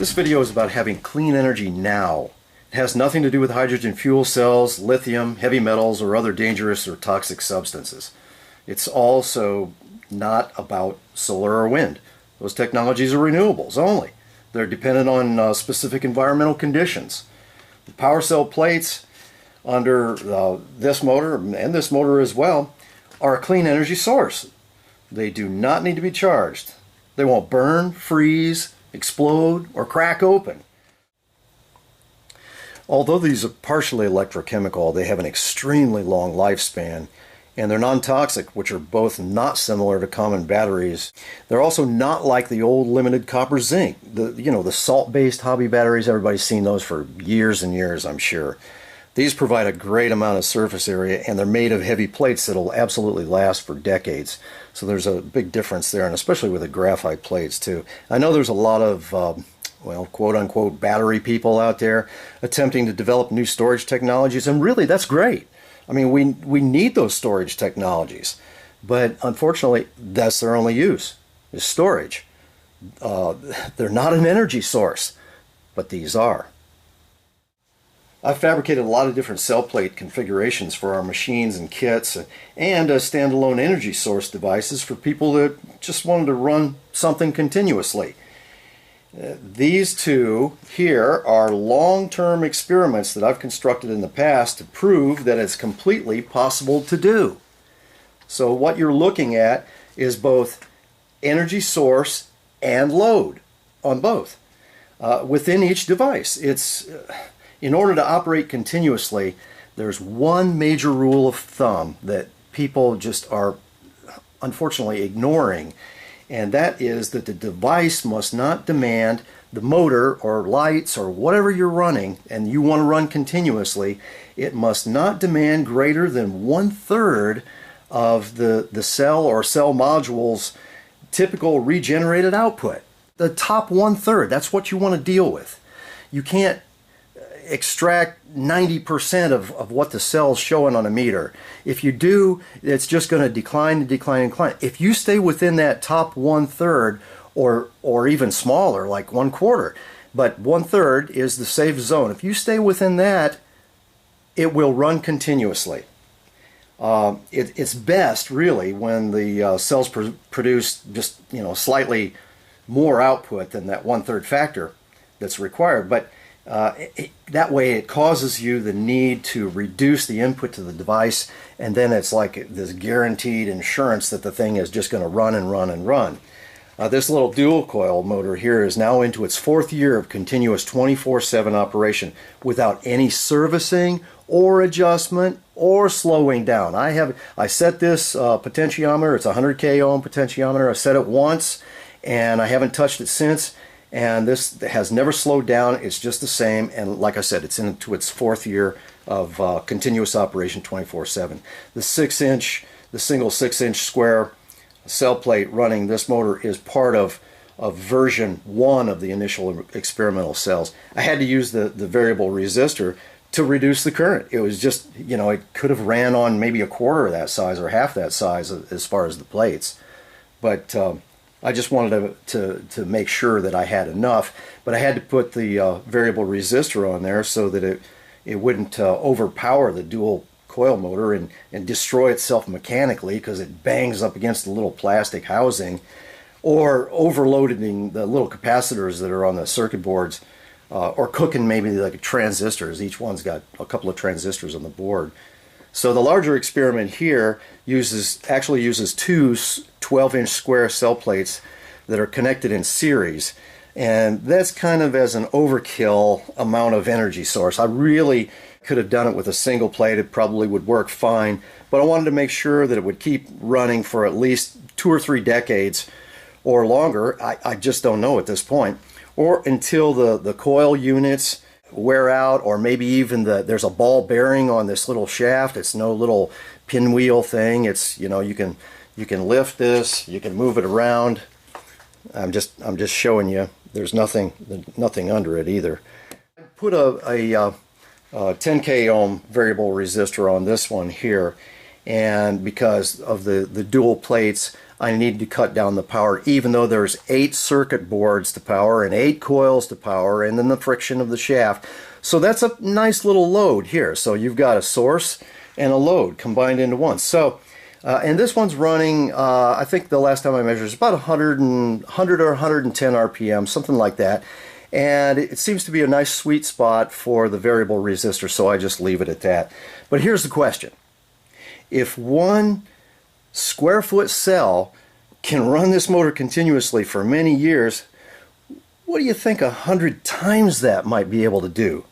This video is about having clean energy now. It has nothing to do with hydrogen fuel cells, lithium, heavy metals, or other dangerous or toxic substances. It's also not about solar or wind. Those technologies are renewables only. They're dependent on specific environmental conditions. The power cell plates under this motor and this motor as well are a clean energy source. They do not need to be charged. They won't burn, freeze, explode, or crack open. Although these are partially electrochemical, they have an extremely long lifespan, and they're non-toxic, which are both not similar to common batteries. They're also not like the old limited copper zinc, the salt-based hobby batteries. Everybody's seen those for years and years, I'm sure. These provide a great amount of surface area, and they're made of heavy plates that'll absolutely last for decades. So there's a big difference there, and especially with the graphite plates too. I know there's a lot of well, quote-unquote battery people out there attempting to develop new storage technologies, and really that's great. I mean, we need those storage technologies, but unfortunately that's their only use, is storage. They're not an energy source, but these are. I've fabricated a lot of different cell plate configurations for our machines and kits, and standalone energy source devices for people that just wanted to run something continuously. These two here are long-term experiments that I've constructed in the past to prove that it's completely possible to do. So what you're looking at is both energy source and load on both within each device. In order to operate continuously, there's one major rule of thumb that people just are unfortunately ignoring, and that is that the device must not demand the motor or lights or whatever you're running, and you want to run continuously, it must not demand greater than 1/3 of the cell or cell module's typical regenerated output. The top 1/3, that's what you want to deal with. You can't extract 90% of what the cell's showing on a meter. If you do, it's just going to decline and decline and decline. If you stay within that top 1/3 or even smaller, like 1/4, but 1/3 is the safe zone. If you stay within that, it will run continuously. It's best really when the cells produce just slightly more output than that 1/3 factor that's required, but that way it causes you the need to reduce the input to the device, and then it's like this guaranteed insurance that the thing is just going to run and run and run. This little dual coil motor here is now into its 4th year of continuous 24/7 operation without any servicing or adjustment or slowing down. I set this potentiometer, it's a 100K ohm potentiometer. I set it once and I haven't touched it since. And this has never slowed down. It's just the same, and like I said, it's into its 4th year of continuous operation 24/7. The single 6-inch square cell plate running this motor is part of version 1 of the initial experimental cells. I had to use the variable resistor to reduce the current. It was just, it could have ran on maybe 1/4 of that size or half that size as far as the plates. But I just wanted to make sure that I had enough, but I had to put the variable resistor on there so that it wouldn't overpower the dual coil motor and destroy itself mechanically, because it bangs up against the little plastic housing, or overloading the little capacitors that are on the circuit boards, or cooking maybe like transistors. Each one's got a couple of transistors on the board. So the larger experiment here actually uses two 12-inch square cell plates that are connected in series, and that's kind of as an overkill amount of energy source. I really could have done it with a single plate. It probably would work fine, but I wanted to make sure that it would keep running for at least 2 or 3 decades or longer. I just don't know at this point, or until the coil units wear out, or maybe even there's a ball bearing on this little shaft. It's no little pinwheel thing. It's you can lift this, you can move it around. I'm just showing you. There's nothing under it either. I put a 10K ohm variable resistor on this one here, and because of the dual plates, I need to cut down the power, even though there's 8 circuit boards to power and 8 coils to power, and then the friction of the shaft. So that's a nice little load here. So you've got a source and a load combined into one. So and this one's running, I think the last time I measured, it's about 100 or 110 RPM, something like that. And it seems to be a nice sweet spot for the variable resistor, so I just leave it at that. But here's the question. If 1 square foot cell can run this motor continuously for many years, what do you think 100 times that might be able to do?